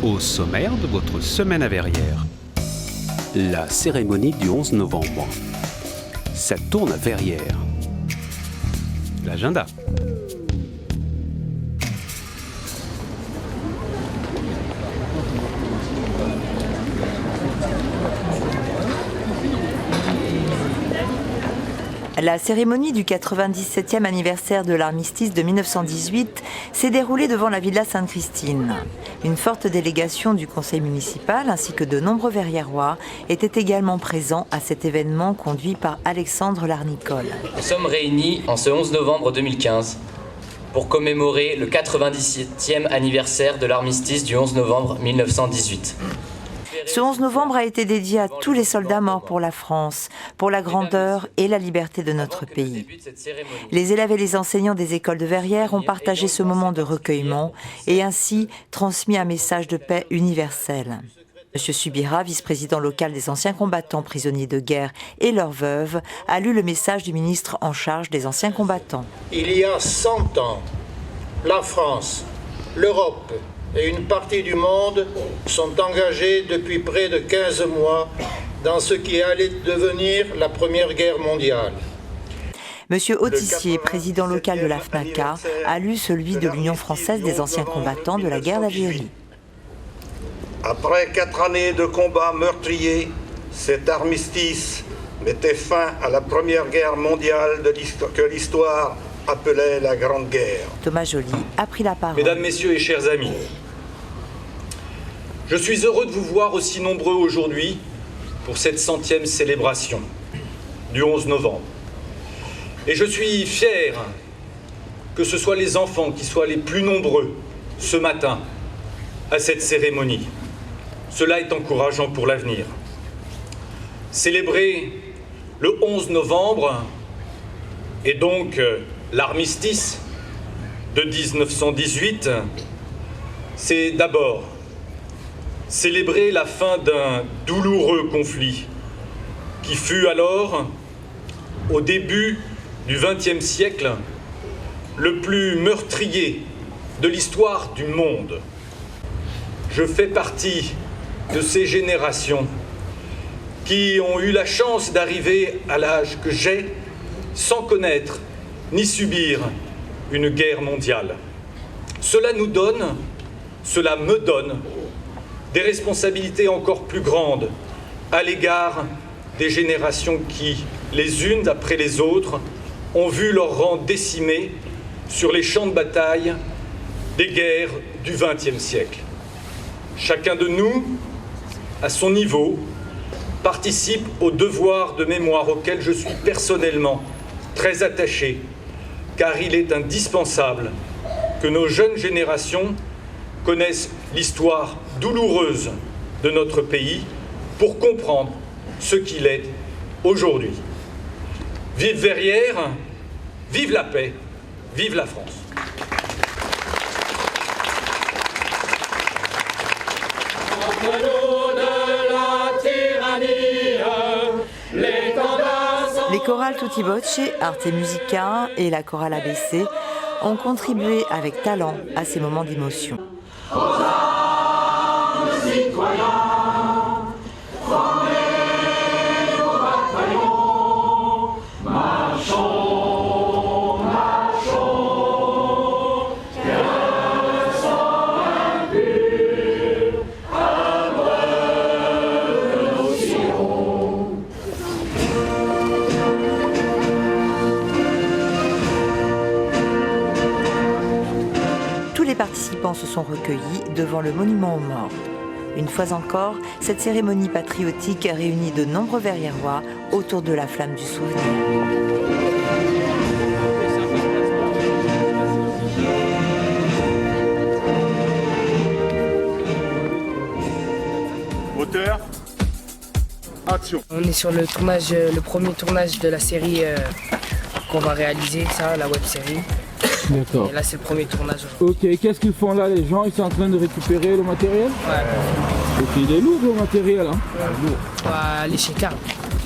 Au sommaire de votre semaine à Verrières. La cérémonie du 11 novembre. Ça tourne à Verrières. L'agenda. La cérémonie du 97e anniversaire de l'armistice de 1918 s'est déroulée devant la Villa Sainte-Christine. Une forte délégation du conseil municipal ainsi que de nombreux Verriérois étaient également présents à cet événement conduit par Alexandre Larnicole. Nous sommes réunis en ce 11 novembre 2015 pour commémorer le 97e anniversaire de l'armistice du 11 novembre 1918. Ce 11 novembre a été dédié à tous les soldats morts pour la France, pour la grandeur et la liberté de notre pays. Les élèves et les enseignants des écoles de Verrières ont partagé ce moment de recueillement et ainsi transmis un message de paix universelle. Monsieur Subira, vice-président local des anciens combattants prisonniers de guerre et leurs veuves, a lu le message du ministre en charge des anciens combattants. Il y a 100 ans, la France, l'Europe et une partie du monde sont engagés depuis près de 15 mois dans ce qui allait devenir la Première Guerre mondiale. Monsieur Autissier, président local de la FNACA, a lu celui de l'Union française des anciens combattants de la guerre d'Algérie. Après 4 années de combats meurtriers, cet armistice mettait fin à la Première Guerre mondiale que l'histoire appelait la Grande Guerre. Thomas Joly a pris la parole. Mesdames, Messieurs et chers amis, je suis heureux de vous voir aussi nombreux aujourd'hui pour cette 100e célébration du 11 novembre. Et je suis fier que ce soit les enfants qui soient les plus nombreux ce matin à cette cérémonie. Cela est encourageant pour l'avenir. Célébrer le 11 novembre et donc l'armistice de 1918, c'est d'abord célébrer la fin d'un douloureux conflit qui fut alors, au début du XXe siècle, le plus meurtrier de l'histoire du monde. Je fais partie de ces générations qui ont eu la chance d'arriver à l'âge que j'ai sans connaître ni subir une guerre mondiale. Cela me donne des responsabilités encore plus grandes à l'égard des générations qui, les unes après les autres, ont vu leur rang décimé sur les champs de bataille des guerres du XXe siècle. Chacun de nous, à son niveau, participe au devoir de mémoire auquel je suis personnellement très attaché, car il est indispensable que nos jeunes générations connaissent l'histoire douloureuse de notre pays pour comprendre ce qu'il est aujourd'hui. Vive Verrières, vive la paix, vive la France. Les chorales Tutti Voce, Arte Musica et la chorale ABC ont contribué avec talent à ces moments d'émotion. Les participants se sont recueillis devant le monument aux morts. Une fois encore, cette cérémonie patriotique réunit de nombreux Verriérois autour de la flamme du souvenir. Auteur, action. On est sur le premier tournage de la série qu'on va réaliser, ça, la web série. D'accord. Et là, c'est le premier tournage. Ok, qu'est-ce qu'ils font là, les gens? Ils sont en train de récupérer le matériel? Ouais. Ok, il est lourd le matériel, hein? Lourd. On va aller chez Carl.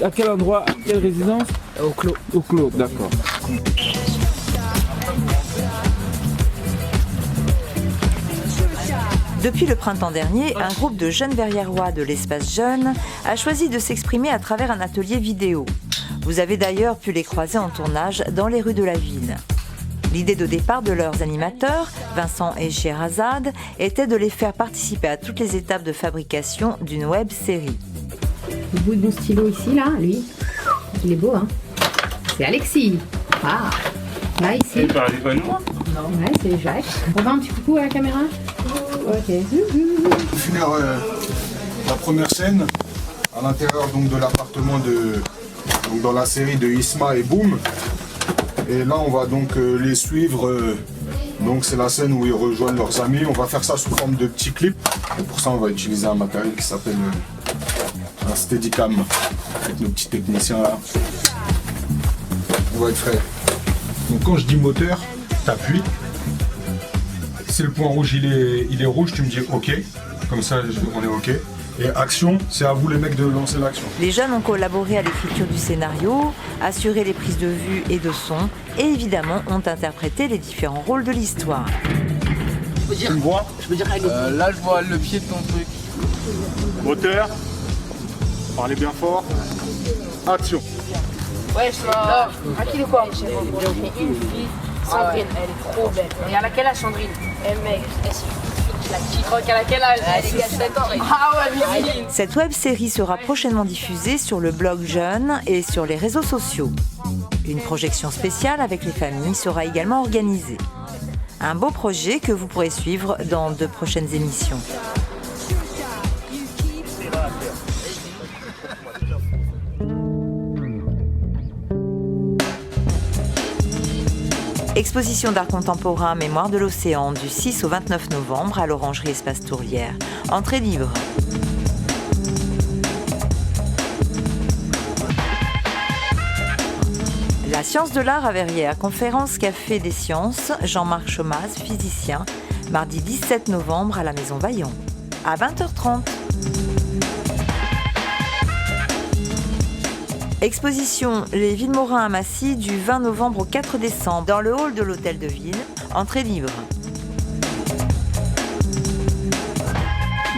À quel endroit? À quelle résidence? Au Clos. Au Clos, d'accord. Depuis le printemps dernier, un groupe de jeunes verriérois de l'espace jeune a choisi de s'exprimer à travers un atelier vidéo. Vous avez d'ailleurs pu les croiser en tournage dans les rues de la ville. L'idée de départ de leurs animateurs, Vincent et Scheherazade, était de les faire participer à toutes les étapes de fabrication d'une web série. Le bout de mon stylo ici, là, lui, il est beau, hein. C'est Alexis. Ah, là, ici. C'est pas moi. Ouais, c'est Jacques. On va un petit coucou à la caméra. Ok. Pour finir la première scène, à l'intérieur donc de l'appartement donc dans la série de Isma et Boom. Et là, on va donc les suivre. Donc c'est la scène où ils rejoignent leurs amis. On va faire ça sous forme de petits clips. Et pour ça, on va utiliser un matériel qui s'appelle un Steadicam. Avec nos petits techniciens là. On va être frais. Donc quand je dis moteur, t'appuies. Si le point rouge il est rouge, tu me dis OK. Comme ça, on est OK. Et action, c'est à vous les mecs de lancer l'action. Les jeunes ont collaboré à l'écriture du scénario, assuré les prises de vue et de son, et évidemment ont interprété les différents rôles de l'histoire. Tu me vois? Là, je vois le pied de ton truc. Moteur. Parlez bien fort. Action. Ouais, c'est là. À qui de quoi? J'ai une fille, Sandrine, elle est trop belle. Et à laquelle âge, Sandrine? Eh mec, tu crois qu'à laquelle âge? Elle est 7 ans. Ah ouais, Cette web-série sera prochainement diffusée sur le blog Jeune et sur les réseaux sociaux. Une projection spéciale avec les familles sera également organisée. Un beau projet que vous pourrez suivre dans de prochaines émissions. Exposition d'art contemporain Mémoire de l'Océan du 6 au 29 novembre à l'Orangerie Espace Tourlière. Entrée libre. La science de l'art à Verrières, conférence Café des Sciences, Jean-Marc Chomaz, physicien, mardi 17 novembre à la Maison Vaillant, à 20h30. Exposition Les Villemorins à Massy du 20 novembre au 4 décembre dans le hall de l'Hôtel de Ville, entrée libre.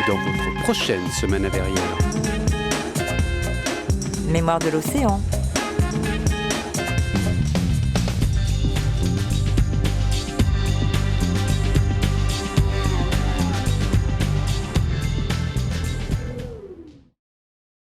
Dans votre prochaine semaine à Verrières. Mémoire de l'Océan.